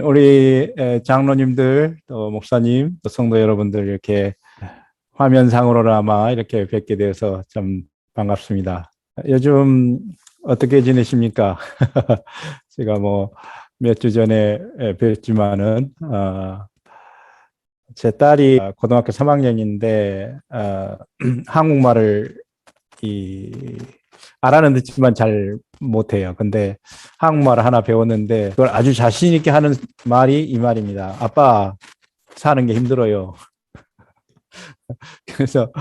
우리 장로님들, 또 목사님, 또 성도 여러분들 이렇게 화면상으로나마 이렇게 뵙게 되어서 참 반갑습니다. 요즘 어떻게 지내십니까? 제가 뭐 몇 주 전에 뵀지만은 제 딸이 고등학교 3학년인데 한국말을 이 알아는 듣지만 잘 못해요. 근데 한국말을 하나 배웠는데 그걸 아주 자신 있게 하는 말이 이 말입니다. 아빠, 사는 게 힘들어요. 그래서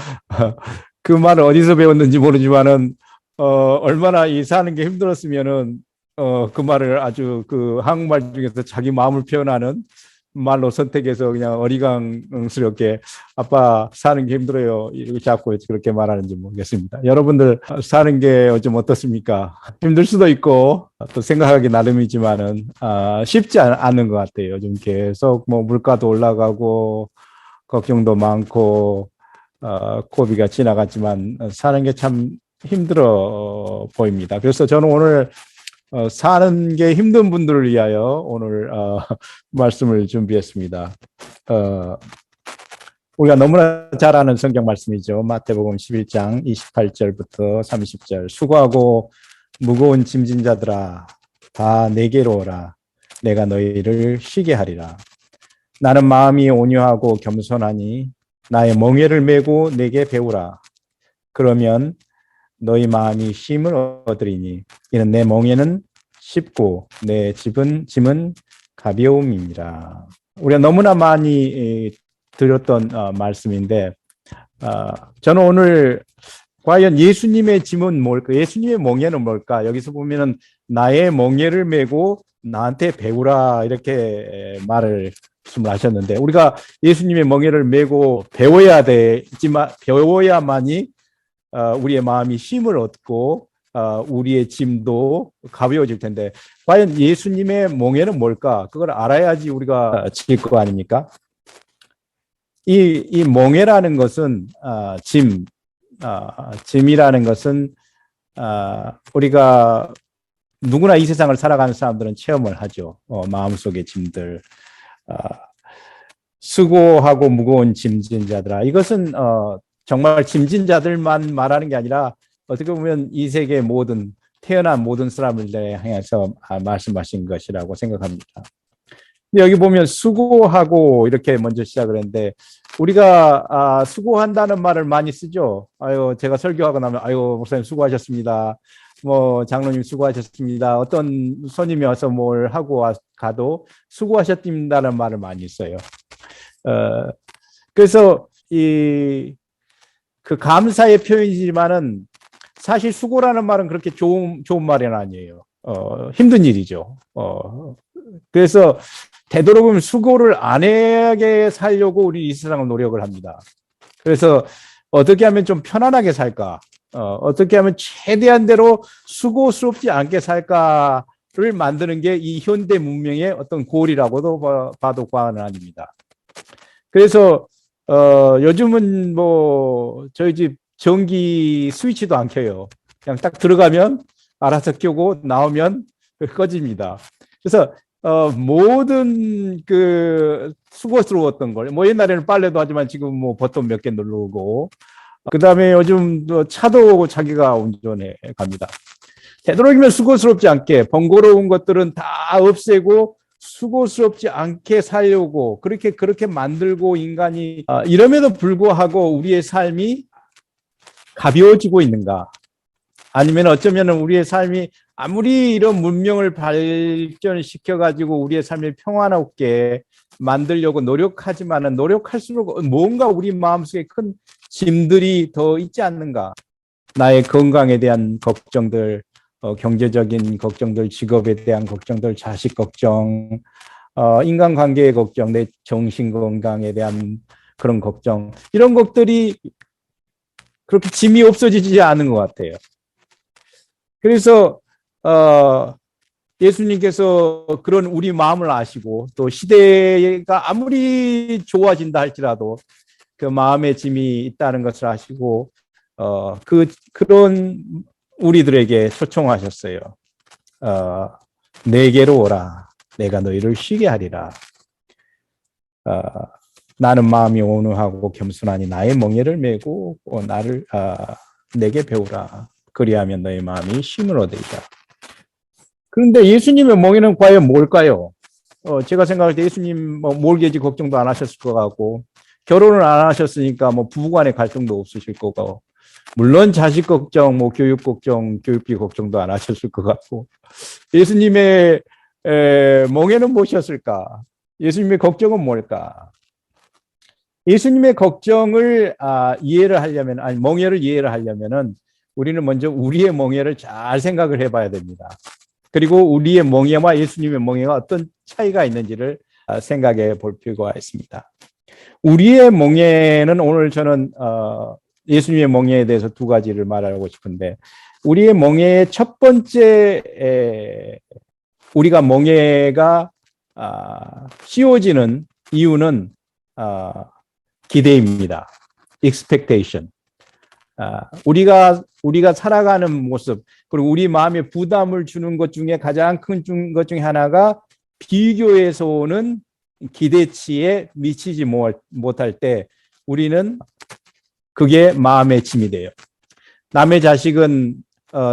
그 말을 어디서 배웠는지 모르지만은 얼마나 이 사는 게 힘들었으면은 그 말을 아주 그 한국말 중에서 자기 마음을 표현하는 말로 선택해서 그냥 어리광스럽게 아빠 사는 게 힘들어요 이렇게 자꾸 그렇게 말하는지 모르겠습니다. 여러분들 사는 게 좀 어떻습니까? 힘들 수도 있고 또 생각하기 나름이지만은 쉽지 않은 것 같아요. 요즘 계속 뭐 물가도 올라가고 걱정도 많고 고비가 지나갔지만 사는 게 참 힘들어 보입니다. 그래서 저는 오늘 사는 게 힘든 분들을 위하여 오늘 말씀을 준비했습니다. 우리가 너무나 잘 아는 성경 말씀이죠. 마태복음 11장 28절부터 30절. 수고하고 무거운 짐진 자들아 다 내게로 오라. 내가 너희를 쉬게 하리라. 나는 마음이 온유하고 겸손하니 나의 멍에를 메고 내게 배우라. 그러면 너희 마음이 쉼을 얻으리니 이는 내 멍에는 쉽고 내 짐은 가벼움이니라. 우리가 너무나 많이 들었던 말씀인데 저는 오늘 과연 예수님의 짐은 뭘까? 예수님의 멍에는 뭘까? 여기서 보면은 나의 멍에를 메고 나한테 배우라 이렇게 말씀을 하셨는데 우리가 예수님의 멍에를 메고 배워야 되지만 배워야만이 우리의 마음이 쉼을 얻고 우리의 짐도 가벼워질 텐데 과연 예수님의 멍에는 뭘까? 그걸 알아야지 우리가 지킬 거 아닙니까? 이 멍에라는 것은 짐이라는 것은 우리가 누구나 이 세상을 살아가는 사람들은 체험을 하죠. 마음속의 짐들, 수고하고 무거운 짐진 자들아. 이것은 정말 짐진 자들만 말하는 게 아니라 어떻게 보면 이 세계 모든 태어난 모든 사람을 향해서 말씀하신 것이라고 생각합니다. 여기 보면 수고하고 이렇게 먼저 시작을 했는데 우리가 수고한다는 말을 많이 쓰죠. 아유 제가 설교하고 나면 아유 목사님 수고하셨습니다. 뭐 장로님 수고하셨습니다. 어떤 손님이 와서 뭘 하고 가도 수고하셨습니다라는 말을 많이 써요. 그래서 그 감사의 표현이지만은 사실 수고라는 말은 그렇게 좋은 말은 아니에요. 힘든 일이죠. 그래서 되도록이면 수고를 안 하게 살려고 우리 이 세상을 노력을 합니다. 그래서 어떻게 하면 좀 편안하게 살까? 어떻게 하면 최대한대로 수고스럽지 않게 살까를 만드는 게 이 현대 문명의 어떤 고리라고도 봐도 과언은 아닙니다. 그래서 요즘은 뭐 저희 집 전기 스위치도 안 켜요. 그냥 딱 들어가면 알아서 켜고 나오면 꺼집니다. 그래서 모든 그 수고스러웠던 걸, 뭐 옛날에는 빨래도 하지만 지금 뭐 버튼 몇 개 누르고, 그 다음에 요즘 차도 자기가 운전해 갑니다. 되도록이면 수고스럽지 않게 번거로운 것들은 다 없애고 수고스럽지 않게 살려고 그렇게 만들고 인간이 이럼에도 불구하고 우리의 삶이 가벼워지고 있는가? 아니면 어쩌면 우리의 삶이 아무리 이런 문명을 발전시켜 가지고 우리의 삶을 평안하게 만들려고 노력하지만은 노력할수록 뭔가 우리 마음속에 큰 짐들이 더 있지 않는가? 나의 건강에 대한 걱정들, 경제적인 걱정들, 직업에 대한 걱정들, 자식 걱정, 인간관계의 걱정, 내 정신 건강에 대한 그런 걱정, 이런 것들이 그렇게 짐이 없어지지 않은 것 같아요. 그래서 예수님께서 그런 우리 마음을 아시고 또 시대가 아무리 좋아진다 할지라도 그 마음의 짐이 있다는 것을 아시고 그런 우리들에게 초청하셨어요. 내게로 오라. 내가 너희를 쉬게 하리라. 나는 마음이 온유하고 겸손하니 나의 멍에를 메고 나를 내게 배우라. 그리하면 너의 마음이 쉼을 얻으리라. 그런데 예수님의 멍에는 과연 뭘까요? 제가 생각할 때 예수님 뭐 몰개지 걱정도 안 하셨을 것 같고, 결혼을 안 하셨으니까 뭐 부부간의 갈등도 없으실 거고, 물론 자식 걱정, 뭐 교육 걱정, 교육비 걱정도 안 하셨을 것 같고, 예수님의 멍에는 무엇이었을까? 예수님의 걱정은 뭘까? 예수님의 걱정을 이해를 하려면, 아니 멍에를 이해를 하려면은 우리는 먼저 우리의 멍에를 잘 생각을 해봐야 됩니다. 그리고 우리의 멍에와 예수님의 멍에가 어떤 차이가 있는지를 생각해 볼 필요가 있습니다. 우리의 멍에는 오늘 저는 예수님의 멍에에 대해서 두 가지를 말하고 싶은데, 우리의 멍에의 첫 번째 우리가 멍에가 씌워지는 이유는 기대입니다. expectation. 우리가 살아가는 모습, 그리고 우리 마음에 부담을 주는 것 중에 가장 큰 것 중에 하나가 비교에서 오는 기대치에 미치지 못할 때 우리는 그게 마음의 짐이 돼요. 남의 자식은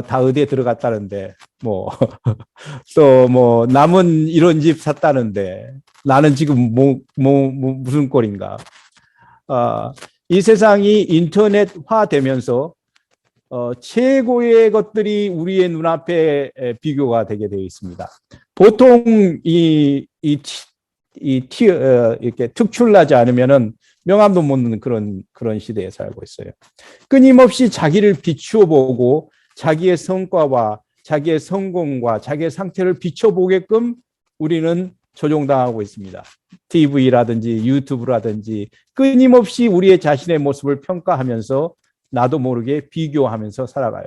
다 의대에 들어갔다는데 또 남은 이런 집 샀다는데 나는 지금 무슨 꼴인가. 이 세상이 인터넷화 되면서 최고의 것들이 우리의 눈앞에 비교가 되게 되어 있습니다. 보통 이렇게 특출나지 않으면은 명함도 못 넣는 그런 시대에 살고 있어요. 끊임없이 자기를 비추어 보고 자기의 성과와 자기의 성공과 자기의 상태를 비춰보게끔 우리는 조종당하고 있습니다. TV라든지 유튜브라든지 끊임없이 우리의 자신의 모습을 평가하면서 나도 모르게 비교하면서 살아가요.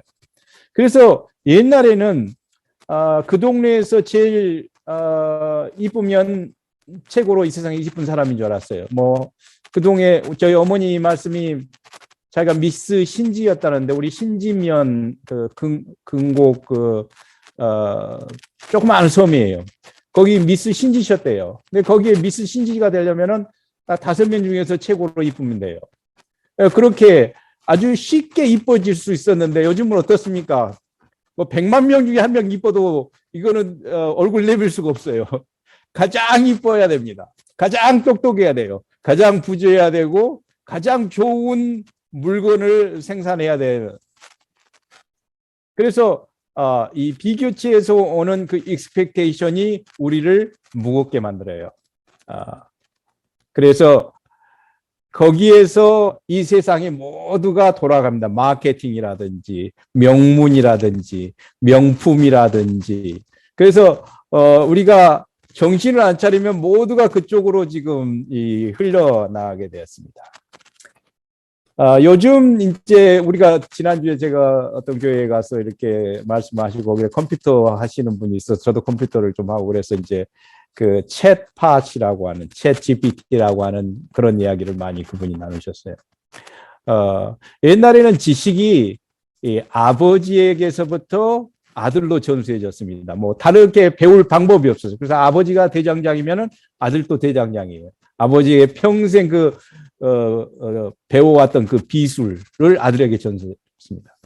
그래서 옛날에는 그 동네에서 제일 이쁘면 최고로 이 세상에 이쁜 사람인 줄 알았어요. 그 동네 저희 어머니 말씀이 자기가 미스 신지였다는데, 우리 신지면 근곡 조그마한 섬이에요. 거기 미스 신지셨대요. 근데 거기에 미스 신지가 되려면은 딱 5명 중에서 최고로 이쁘면 돼요. 그렇게 아주 쉽게 이뻐질 수 있었는데 요즘은 어떻습니까? 100만 명 중에 1명 이뻐도 이거는 얼굴 내밀 수가 없어요. 가장 이뻐야 됩니다. 가장 똑똑해야 돼요. 가장 부자여야 되고 가장 좋은 물건을 생산해야 돼요. 그래서 이 비교치에서 오는 그 익스펙테이션이 우리를 무겁게 만들어요. 그래서 거기에서 이 세상이 모두가 돌아갑니다. 마케팅이라든지 명문이라든지 명품이라든지. 그래서 우리가 정신을 안 차리면 모두가 그쪽으로 지금 흘러나가게 되었습니다. 요즘 이제 우리가 지난주에 제가 어떤 교회에 가서 이렇게 말씀하시고 거기에 컴퓨터 하시는 분이 있어서 저도 컴퓨터를 좀 하고 그래서 이제 그 챗팟이라고 하는 챗 GPT라고 하는 그런 이야기를 많이 그분이 나누셨어요. 옛날에는 지식이 아버지에게서부터 아들로 전수해졌습니다. 다르게 배울 방법이 없었어요. 그래서 아버지가 대장장이면은 아들도 대장장이에요. 아버지의 평생 배워왔던 그 비술을 아들에게 전수했습니다.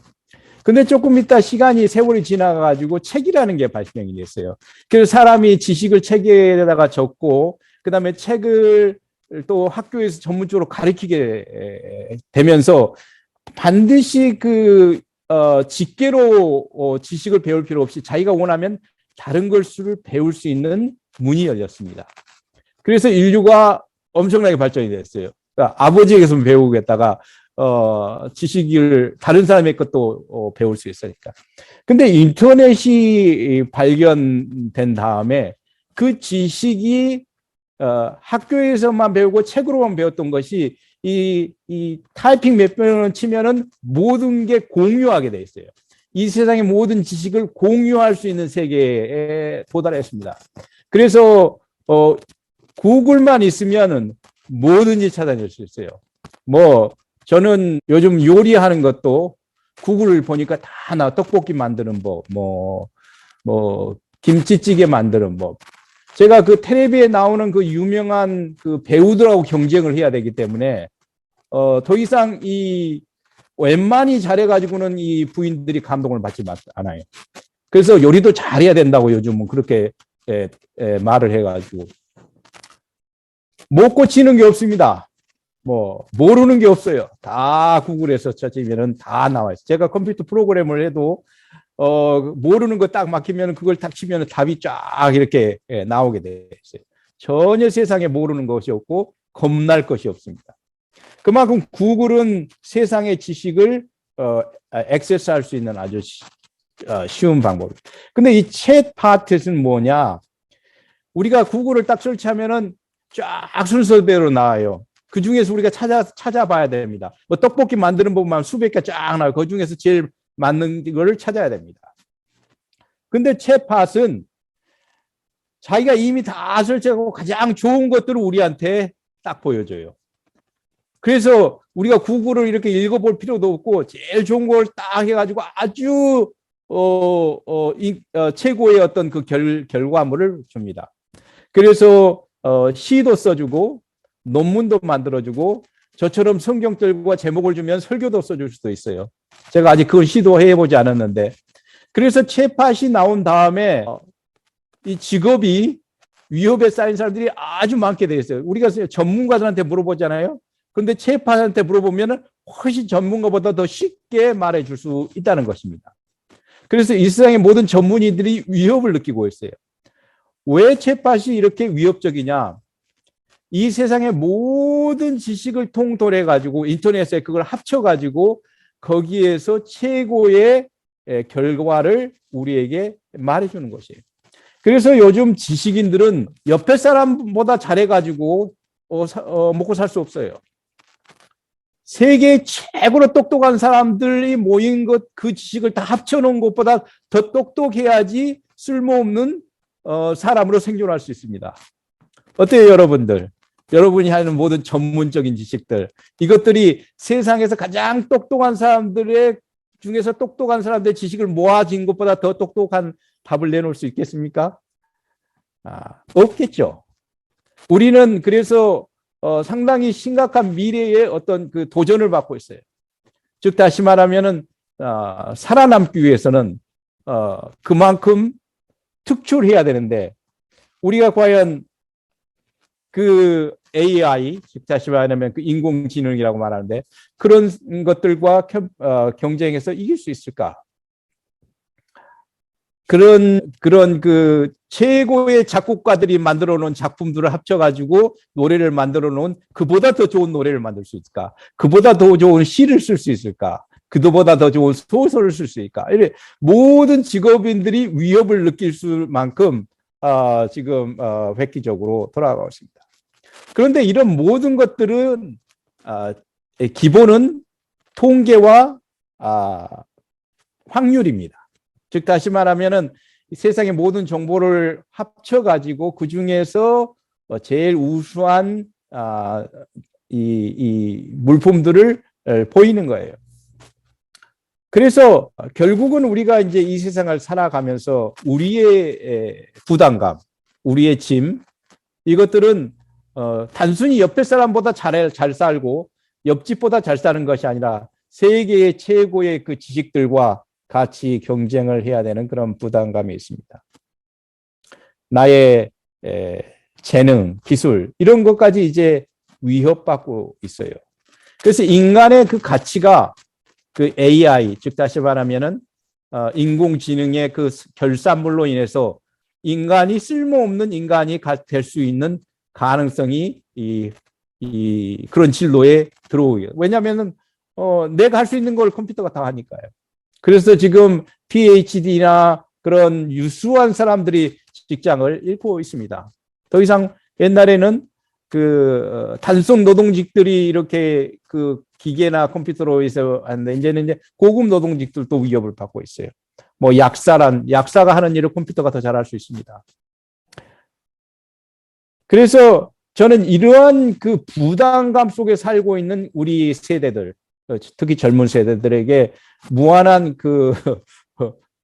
근데 조금 있다 세월이 지나가지고 책이라는 게 발명이 됐어요. 그래서 사람이 지식을 책에다가 적고, 그 다음에 책을 또 학교에서 전문적으로 가르치게 되면서 반드시 직계로 지식을 배울 필요 없이 자기가 원하면 다른 것을 배울 수 있는 문이 열렸습니다. 그래서 인류가 엄청나게 발전이 됐어요. 그러니까 아버지에게서 배우겠다가 지식을 다른 사람의 것도 배울 수 있으니까. 근데 인터넷이 발견된 다음에 그 지식이 학교에서만 배우고 책으로만 배웠던 것이 이 타이핑 몇 번을 치면은 모든 게 공유하게 돼 있어요. 이 세상의 모든 지식을 공유할 수 있는 세계에 도달했습니다. 그래서 구글만 있으면은 뭐든지 찾아낼 수 있어요. 저는 요즘 요리하는 것도 구글을 보니까 다 떡볶이 만드는 법, 김치찌개 만드는 법. 제가 그 텔레비에 나오는 그 유명한 그 배우들하고 경쟁을 해야 되기 때문에 더 이상 이 웬만히 잘해가지고는 이 부인들이 감동을 받지 않아요. 그래서 요리도 잘해야 된다고 요즘은 그렇게 말을 해가지고 못 고치는 게 없습니다. 뭐 모르는 게 없어요. 다 구글에서 찾으면은 다 나와 있어요. 제가 컴퓨터 프로그램을 해도 모르는 거 딱 막히면 그걸 딱 치면 답이 쫙 이렇게 나오게 돼 있어요. 전혀 세상에 모르는 것이 없고 겁날 것이 없습니다. 그만큼 구글은 세상의 지식을 액세스할 수 있는 아주 쉬운 방법입니다. 근데 이 챗바트는 뭐냐? 우리가 구글을 딱 설치하면은 쫙 순서대로 나와요. 그 중에서 우리가 찾아봐야 됩니다. 뭐 떡볶이 만드는 법만 수백 개 쫙 나와요. 그 중에서 제일 맞는 걸 찾아야 됩니다. 근데 챗팟은 자기가 이미 다 설치하고 가장 좋은 것들을 우리한테 딱 보여줘요. 그래서 우리가 구글을 이렇게 읽어볼 필요도 없고 제일 좋은 걸 딱 해가지고 아주 최고의 어떤 그 결과물을 줍니다. 그래서 시도 써주고 논문도 만들어주고 저처럼 성경들과 제목을 주면 설교도 써줄 수도 있어요. 제가 아직 그걸 시도해보지 않았는데 그래서 챗팟이 나온 다음에 이 직업이 위협에 쌓인 사람들이 아주 많게 돼 있어요. 우리가 전문가들한테 물어보잖아요. 그런데 챗팟한테 물어보면 훨씬 전문가보다 더 쉽게 말해줄 수 있다는 것입니다. 그래서 이 세상의 모든 전문의들이 위협을 느끼고 있어요. 왜 챗팟이 이렇게 위협적이냐? 이 세상의 모든 지식을 통솔해 가지고 인터넷에 그걸 합쳐 가지고 거기에서 최고의 결과를 우리에게 말해주는 것이에요. 그래서 요즘 지식인들은 옆에 사람보다 잘해 가지고 먹고 살 수 없어요. 세계 최고로 똑똑한 사람들이 모인 것, 그 지식을 다 합쳐놓은 것보다 더 똑똑해야지 쓸모없는 사람으로 생존할 수 있습니다. 어때요, 여러분들? 여러분이 하는 모든 전문적인 지식들, 이것들이 세상에서 가장 똑똑한 사람들의 중에서 똑똑한 사람들의 지식을 모아진 것보다 더 똑똑한 답을 내놓을 수 있겠습니까? 없겠죠. 우리는 그래서 상당히 심각한 미래의 어떤 그 도전을 받고 있어요. 즉 다시 말하면은 살아남기 위해서는 그만큼 특출해야 되는데 우리가 과연 그 AI, 즉 다시 말하면 그 인공지능이라고 말하는데 그런 것들과 경쟁해서 이길 수 있을까? 그런 그 최고의 작곡가들이 만들어 놓은 작품들을 합쳐가지고 노래를 만들어 놓은 그보다 더 좋은 노래를 만들 수 있을까? 그보다 더 좋은 시를 쓸 수 있을까? 그보다 더 좋은 소설을 쓸 수 있을까? 이렇게 모든 직업인들이 위협을 느낄 수만큼 지금 획기적으로 돌아가고 있습니다. 그런데 이런 모든 것들은 기본은 통계와 확률입니다. 즉 다시 말하면은 세상의 모든 정보를 합쳐가지고 그 중에서 제일 우수한 이 물품들을 보이는 거예요. 그래서 결국은 우리가 이제 이 세상을 살아가면서 우리의 부담감, 우리의 짐, 이것들은 단순히 옆에 사람보다 잘 살고 옆집보다 잘 사는 것이 아니라 세계의 최고의 그 지식들과 같이 경쟁을 해야 되는 그런 부담감이 있습니다. 나의 재능, 기술 이런 것까지 이제 위협받고 있어요. 그래서 인간의 그 가치가 그 AI, 즉 다시 말하면은 인공지능의 그 결산물로 인해서 인간이 쓸모없는 인간이 될 수 있는 가능성이 그런 진로에 들어오게. 왜냐하면은 내가 할 수 있는 걸 컴퓨터가 다 하니까요. 그래서 지금 PhD나 그런 유수한 사람들이 직장을 잃고 있습니다. 더 이상 옛날에는 그 단순 노동직들이 이렇게 그 기계나 컴퓨터로 해서 하는데 이제 고급 노동직들도 위협을 받고 있어요. 뭐 약사가 하는 일을 컴퓨터가 더 잘할 수 있습니다. 그래서 저는 이러한 그 부담감 속에 살고 있는 우리 세대들, 특히 젊은 세대들에게 무한한 그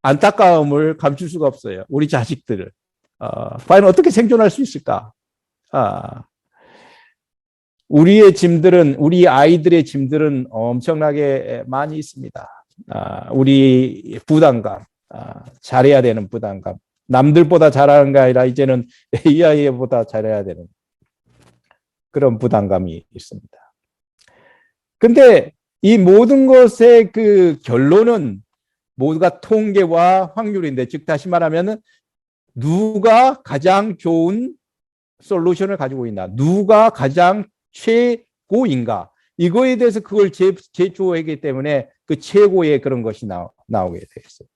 안타까움을 감출 수가 없어요. 우리 자식들을. 과연 어떻게 생존할 수 있을까? 우리의 짐들은, 우리 아이들의 짐들은 엄청나게 많이 있습니다. 우리 부담감, 잘해야 되는 부담감, 남들보다 잘하는 게 아니라 이제는 AI보다 잘해야 되는 그런 부담감이 있습니다. 근데 이 모든 것의 그 결론은 모두가 통계와 확률인데, 즉 다시 말하면 누가 가장 좋은 솔루션을 가지고 있나, 누가 가장 최고인가, 이거에 대해서 그걸 제조하기 때문에 그 최고의 그런 것이 나오게 되었어요.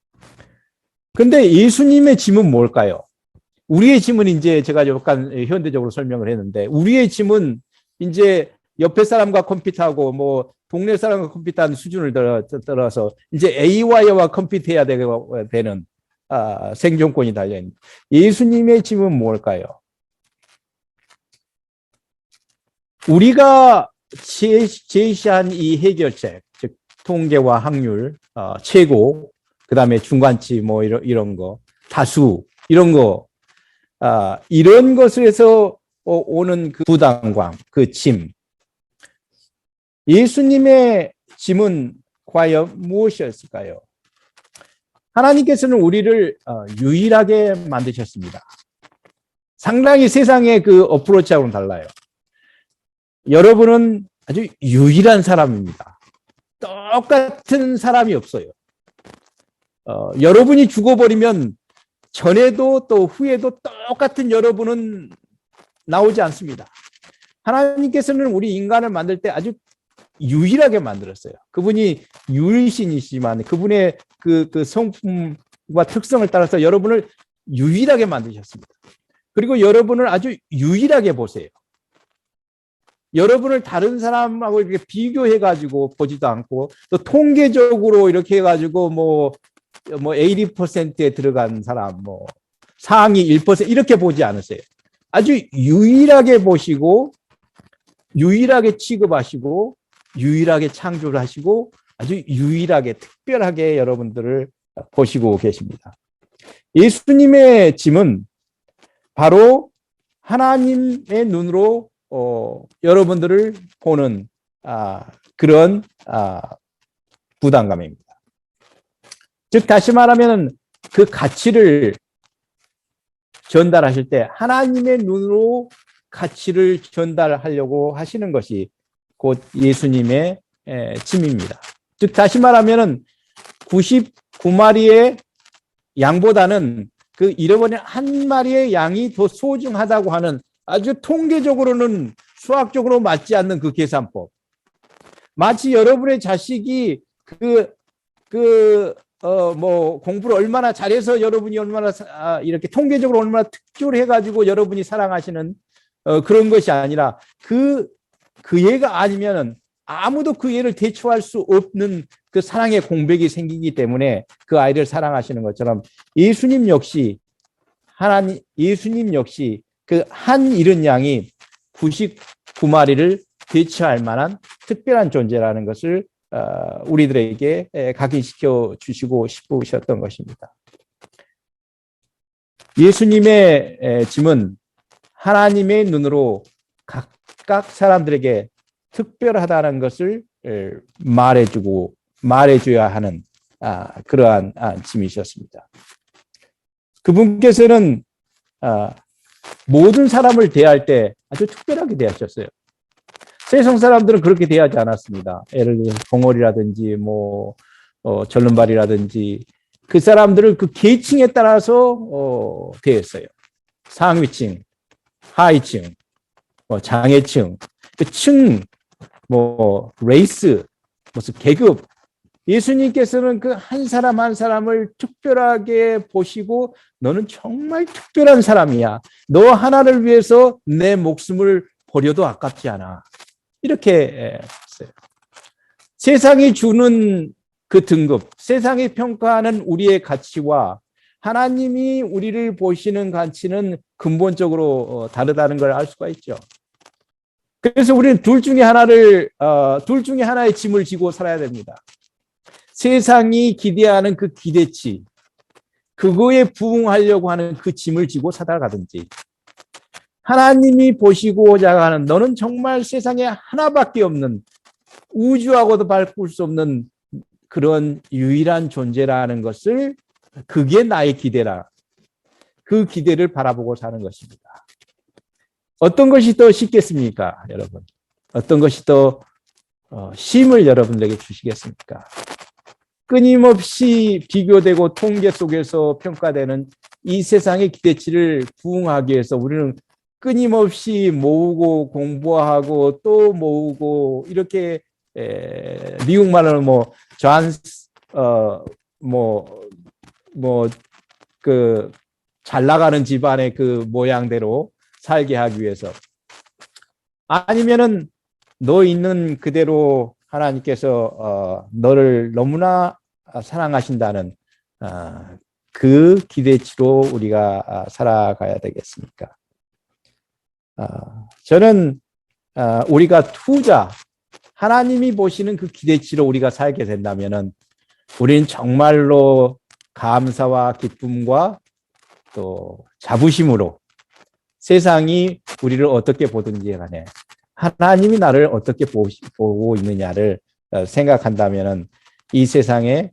근데 예수님의 짐은 뭘까요? 우리의 짐은 이제 제가 약간 현대적으로 설명을 했는데, 우리의 짐은 이제 옆에 사람과 컴퓨터하고 뭐 동네 사람과 컴퓨터하는 수준을 들어서 이제 AI와 컴퓨터해야 되는 생존권이 달려있는 예수님의 짐은 뭘까요? 우리가 제시한 이 해결책, 즉 통계와 확률, 최고, 그 다음에 중간치 뭐 이런 거, 다수 이런 거, 이런 것에서 오는 그 부담감, 그 짐. 예수님의 짐은 과연 무엇이었을까요? 하나님께서는 우리를 유일하게 만드셨습니다. 상당히 세상의 그 어프로치하고는 달라요. 여러분은 아주 유일한 사람입니다. 똑같은 사람이 없어요. 여러분이 죽어버리면 전에도 또 후에도 똑같은 여러분은 나오지 않습니다. 하나님께서는 우리 인간을 만들 때 아주 유일하게 만들었어요. 그분이 유일신이시지만 그분의 그 성품과 특성을 따라서 여러분을 유일하게 만드셨습니다. 그리고 여러분을 아주 유일하게 보세요. 여러분을 다른 사람하고 이렇게 비교해가지고 보지도 않고, 또 통계적으로 이렇게 해가지고 뭐 80%에 들어간 사람, 뭐 상위 1% 이렇게 보지 않으세요. 아주 유일하게 보시고, 유일하게 취급하시고, 유일하게 창조를 하시고, 아주 유일하게 특별하게 여러분들을 보시고 계십니다. 예수님의 짐은 바로 하나님의 눈으로 여러분들을 보는 그런 부담감입니다. 즉 다시 말하면 그 가치를 전달하실 때 하나님의 눈으로 가치를 전달하려고 하시는 것이 곧 예수님의 짐입니다. 즉 다시 말하면 99마리의 양보다는 그 잃어버린 한 마리의 양이 더 소중하다고 하는, 아주 통계적으로는 수학적으로 맞지 않는 그 계산법. 마치 여러분의 자식이 뭐 공부를 얼마나 잘해서 여러분이 얼마나 이렇게 통계적으로 얼마나 특출해가지고 여러분이 사랑하시는 그런 것이 아니라 그 애가 아니면은 아무도 그 애를 대처할 수 없는 그 사랑의 공백이 생기기 때문에 그 아이를 사랑하시는 것처럼 예수님 역시 그 한 잃은 양이 99마리를 대처할 만한 특별한 존재라는 것을 우리들에게 각인시켜 주시고 싶으셨던 것입니다. 예수님의 짐은 하나님의 눈으로 각각 사람들에게 특별하다는 것을 말해줘야 하는 그러한 짐이셨습니다. 그분께서는 모든 사람을 대할 때 아주 특별하게 대하셨어요. 세상 사람들은 그렇게 대하지 않았습니다. 예를 들어 벙어리라든지 뭐 절름발이라든지 그 사람들을 그 계층에 따라서 대했어요. 상위층, 하위층, 뭐 장애층, 그 층, 뭐 레이스, 무슨 계급. 예수님께서는 그 한 사람 한 사람을 특별하게 보시고 너는 정말 특별한 사람이야. 너 하나를 위해서 내 목숨을 버려도 아깝지 않아. 이렇게 했어요. 세상이 주는 그 등급, 세상이 평가하는 우리의 가치와 하나님이 우리를 보시는 가치는 근본적으로 다르다는 걸 알 수가 있죠. 그래서 우리는 둘 중에 하나의 짐을 지고 살아야 됩니다. 세상이 기대하는 그 기대치, 그거에 부응하려고 하는 그 짐을 지고 살아가든지, 하나님이 보시고자 하는 너는 정말 세상에 하나밖에 없는 우주하고도 바꿀 수 없는 그런 유일한 존재라는 것을, 그게 나의 기대라. 그 기대를 바라보고 사는 것입니다. 어떤 것이 더 쉽겠습니까, 여러분? 어떤 것이 더 힘을 여러분들에게 주시겠습니까? 끊임없이 비교되고 통계 속에서 평가되는 이 세상의 기대치를 부응하기 위해서 우리는 끊임없이 모으고 공부하고 또 모으고, 이렇게 미국 말로 잘 나가는 집안의 그 모양대로 살게 하기 위해서, 아니면은 너 있는 그대로 하나님께서 너를 너무나 사랑하신다는 그 기대치로 우리가 살아가야 되겠습니까? 저는 우리가 하나님이 보시는 그 기대치로 우리가 살게 된다면은 우리는 정말로 감사와 기쁨과 또 자부심으로 세상이 우리를 어떻게 보든지 간에 하나님이 나를 어떻게 보고 있느냐를 생각한다면은 이 세상에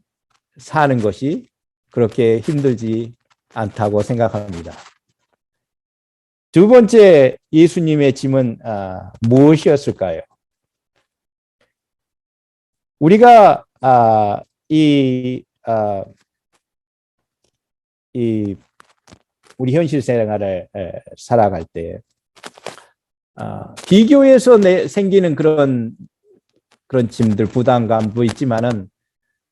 사는 것이 그렇게 힘들지 않다고 생각합니다. 두 번째 예수님의 짐은 무엇이었을까요? 우리가 우리 현실 생활을 살아갈 때 비교해서 생기는 그런 짐들, 부담감도 있지만은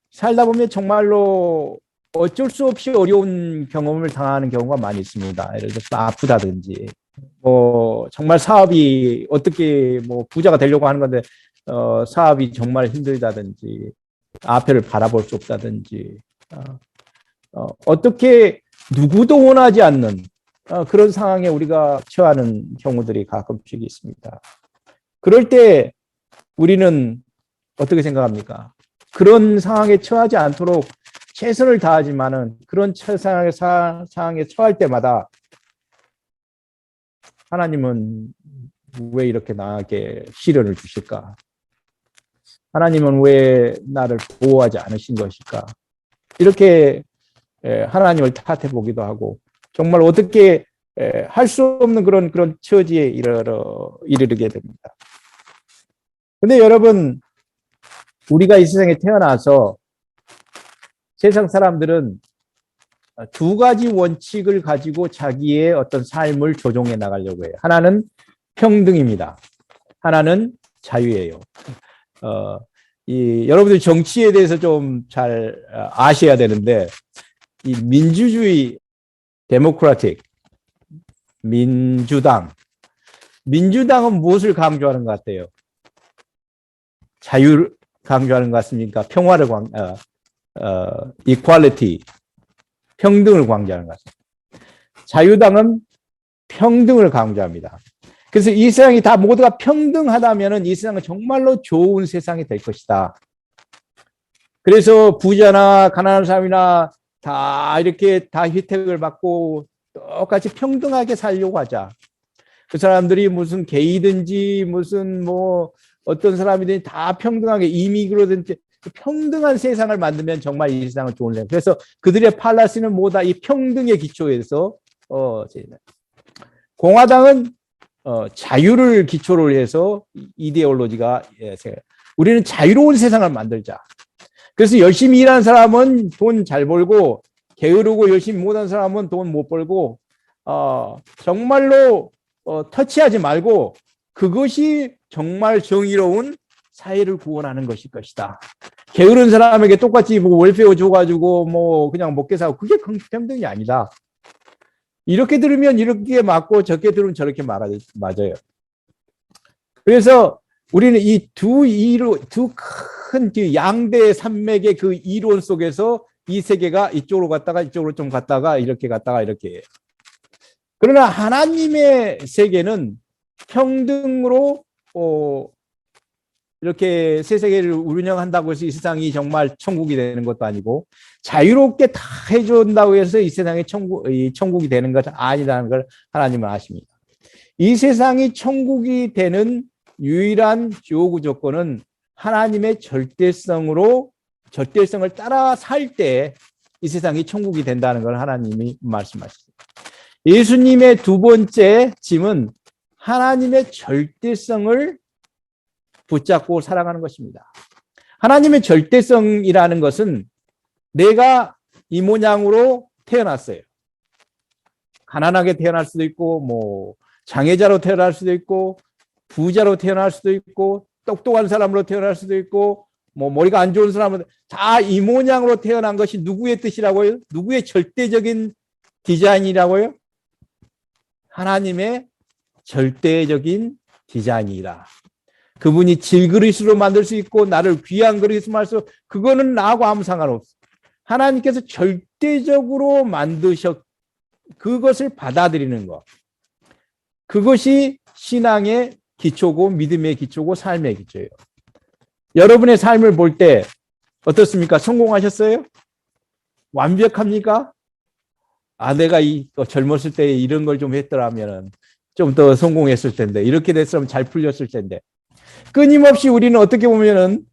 살다 보면 정말로 어쩔 수 없이 어려운 경험을 당하는 경우가 많이 있습니다. 예를 들어서 아프다든지, 정말 사업이 어떻게 부자가 되려고 하는 건데 사업이 정말 힘들다든지, 앞을 바라볼 수 없다든지, 어떻게 누구도 원하지 않는 그런 상황에 우리가 처하는 경우들이 가끔씩 있습니다. 그럴 때 우리는 어떻게 생각합니까? 그런 상황에 처하지 않도록 최선을 다하지만은 그런 상황에 처할 때마다 하나님은 왜 이렇게 나에게 시련을 주실까? 하나님은 왜 나를 보호하지 않으신 것일까? 이렇게 하나님을 탓해 보기도 하고, 정말 어떻게 할 수 없는 그런 처지에 이르게 됩니다. 근데 여러분, 우리가 이 세상에 태어나서 세상 사람들은 두 가지 원칙을 가지고 자기의 어떤 삶을 조종해 나가려고 해요. 하나는 평등입니다. 하나는 자유예요. 여러분들 정치에 대해서 좀 잘 아셔야 되는데, 이 민주주의, 데모크라틱, 민주당은 무엇을 강조하는 것 같아요? 자유를 강조하는 것 같습니까? 평화를 equality, 평등을 강조하는 것 같습니다. 자유당은 평등을 강조합니다. 그래서 이 세상이 다 모두가 평등하다면은 이 세상은 정말로 좋은 세상이 될 것이다. 그래서 부자나 가난한 사람이나 다 이렇게 다 혜택을 받고 똑같이 평등하게 살려고 하자. 그 사람들이 무슨 게이든지 무슨 어떤 사람이든지 다 평등하게, 이미그로든지 평등한 세상을 만들면 정말 이 세상은 좋은 세상. 그래서 그들의 팔라시는 뭐다? 이 평등의 기초에서 공화당은 자유를 기초로 해서 이데올로지가, 우리는 자유로운 세상을 만들자. 그래서 열심히 일하는 사람은 돈 잘 벌고, 게으르고 열심히 못하는 사람은 돈 못 벌고, 정말로 터치하지 말고 그것이 정말 정의로운 사회를 구원하는 것일 것이다. 게으른 사람에게 똑같이 월페어 줘가지고 그냥 먹게 사고, 그게 평등이 아니다. 이렇게 들으면 이렇게 맞고 저렇게 들으면 저렇게 맞아요. 그래서 우리는 이 두 큰 양대 산맥의 그 이론 속에서 이 세계가 이쪽으로 갔다가 이쪽으로 좀 갔다가 이렇게 갔다가 이렇게. 그러나 하나님의 세계는 평등으로 이렇게 새 세계를 운영한다고 해서 이 세상이 정말 천국이 되는 것도 아니고 자유롭게 다 해준다고 해서 이 세상이 천국이 되는 것은 아니라는 걸 하나님은 아십니다. 이 세상이 천국이 되는 유일한 요구 조건은 하나님의 절대성을 따라 살 때 이 세상이 천국이 된다는 걸 하나님이 말씀하셨습니다. 예수님의 두 번째 짐은 하나님의 절대성을 붙잡고 살아가는 것입니다. 하나님의 절대성이라는 것은 내가 이 모양으로 태어났어요. 가난하게 태어날 수도 있고, 장애자로 태어날 수도 있고, 부자로 태어날 수도 있고, 똑똑한 사람으로 태어날 수도 있고, 머리가 안 좋은 사람으로 다 이 모양으로 태어난 것이 누구의 뜻이라고요? 누구의 절대적인 디자인이라고요? 하나님의 절대적인 디자인이라. 그분이 질그릇으로 만들 수 있고 나를 귀한 그릇으로 만들 수 있고 그거는 나하고 아무 상관없어. 하나님께서 절대적으로 만드셨 그것을 받아들이는 것. 그것이 신앙의 기초고 믿음의 기초고 삶의 기초예요. 여러분의 삶을 볼 때 어떻습니까? 성공하셨어요? 완벽합니까? 내가 젊었을 때 이런 걸 좀 했더라면 좀 더 성공했을 텐데, 이렇게 됐으면 잘 풀렸을 텐데. 끊임없이 우리는 어떻게 보면은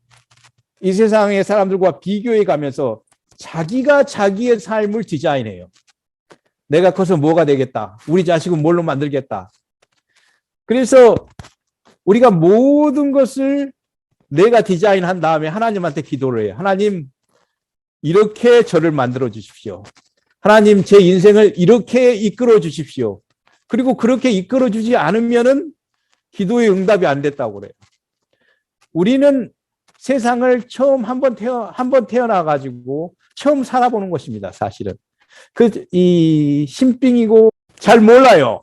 이 세상의 사람들과 비교해 가면서 자기가 자기의 삶을 디자인해요. 내가 커서 뭐가 되겠다. 우리 자식은 뭘로 만들겠다. 그래서 우리가 모든 것을 내가 디자인한 다음에 하나님한테 기도를 해요. 하나님, 이렇게 저를 만들어 주십시오. 하나님, 제 인생을 이렇게 이끌어 주십시오. 그리고 그렇게 이끌어 주지 않으면은 기도의 응답이 안 됐다고 그래요. 우리는 세상을 처음 한 번 태어나 가지고 처음 살아보는 것입니다. 사실은 이 신빙이고 잘 몰라요.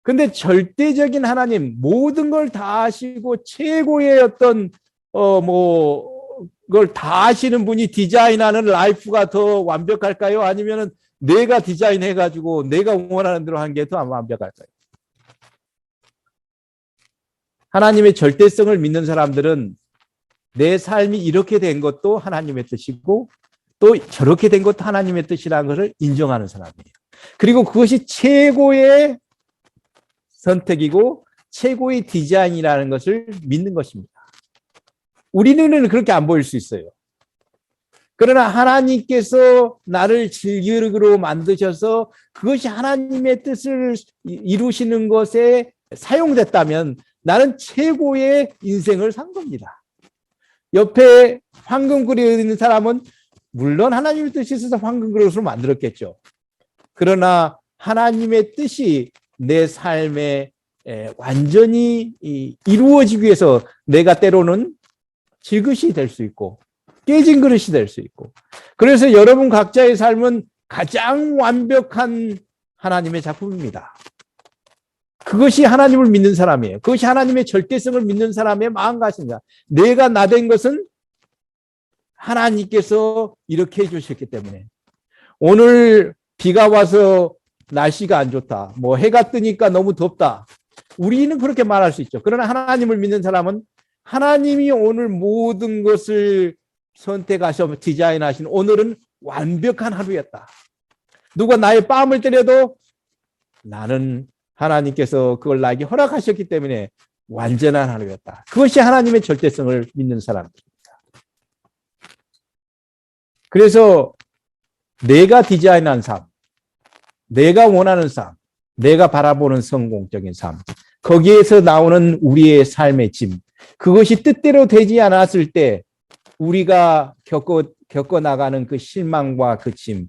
근데 절대적인 하나님, 모든 걸 다 아시고 최고의 어떤 그걸 다 아시는 분이 디자인하는 라이프가 더 완벽할까요? 아니면은 내가 디자인해 가지고 내가 원하는 대로 한 게 더 완벽할까요? 하나님의 절대성을 믿는 사람들은 내 삶이 이렇게 된 것도 하나님의 뜻이고 또 저렇게 된 것도 하나님의 뜻이라는 것을 인정하는 사람이에요. 그리고 그것이 최고의 선택이고 최고의 디자인이라는 것을 믿는 것입니다. 우리 눈에는 그렇게 안 보일 수 있어요. 그러나 하나님께서 나를 질그릇으로 만드셔서 그것이 하나님의 뜻을 이루시는 것에 사용됐다면 나는 최고의 인생을 산 겁니다. 옆에 황금 그릇 있는 사람은 물론 하나님의 뜻이 있어서 황금 그릇으로 만들었겠죠. 그러나 하나님의 뜻이 내 삶에 완전히 이루어지기 위해서 내가 때로는 질그릇이 될 수 있고 깨진 그릇이 될 수 있고, 그래서 여러분 각자의 삶은 가장 완벽한 하나님의 작품입니다. 그것이 하나님을 믿는 사람이에요. 그것이 하나님의 절대성을 믿는 사람의 마음가짐입니다. 내가 나 된 것은 하나님께서 이렇게 해주셨기 때문에. 오늘 비가 와서 날씨가 안 좋다. 해가 뜨니까 너무 덥다. 우리는 그렇게 말할 수 있죠. 그러나 하나님을 믿는 사람은 하나님이 오늘 모든 것을 선택하셔 디자인하신 오늘은 완벽한 하루였다. 누가 나의 뺨을 때려도 나는 하나님께서 그걸 나에게 허락하셨기 때문에 완전한 하루였다. 그것이 하나님의 절대성을 믿는 사람들입니다. 그래서 내가 디자인한 삶, 내가 원하는 삶, 내가 바라보는 성공적인 삶, 거기에서 나오는 우리의 삶의 짐, 그것이 뜻대로 되지 않았을 때 우리가 겪어 나가는 그 실망과 그 짐,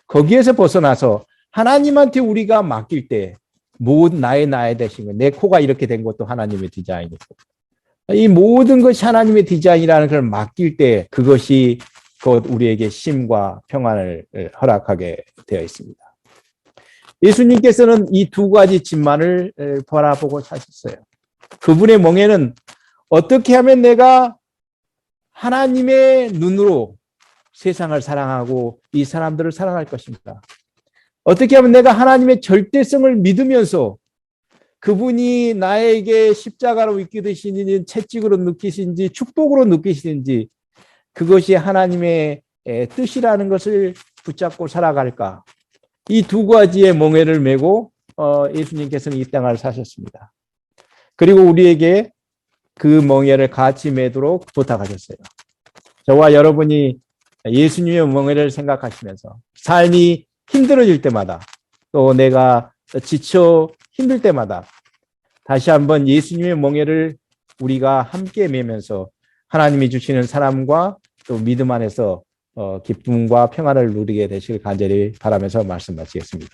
거기에서 벗어나서 하나님한테 우리가 맡길 때 모든 나의 되신 것, 내 코가 이렇게 된 것도 하나님의 디자인이고, 이 모든 것이 하나님의 디자인이라는 걸 맡길 때 그것이 곧 우리에게 쉼과 평안을 허락하게 되어 있습니다. 예수님께서는 이 두 가지 짐만을 바라보고 사셨어요. 그분의 멍에는 어떻게 하면 내가 하나님의 눈으로 세상을 사랑하고 이 사람들을 사랑할 것인가? 어떻게 하면 내가 하나님의 절대성을 믿으면서 그분이 나에게 십자가로 느끼시는지 채찍으로 느끼시는지 축복으로 느끼시는지 그것이 하나님의 뜻이라는 것을 붙잡고 살아갈까? 이 두 가지의 멍에를 메고 예수님께서는 이 땅을 사셨습니다. 그리고 우리에게 그 멍에를 같이 매도록 부탁하셨어요. 저와 여러분이 예수님의 멍에를 생각하시면서 삶이 힘들어질 때마다 또 내가 지쳐 힘들 때마다 다시 한번 예수님의 멍에를 우리가 함께 매면서 하나님이 주시는 사랑과 또 믿음 안에서 기쁨과 평안을 누리게 되시길 간절히 바라면서 말씀 마치겠습니다.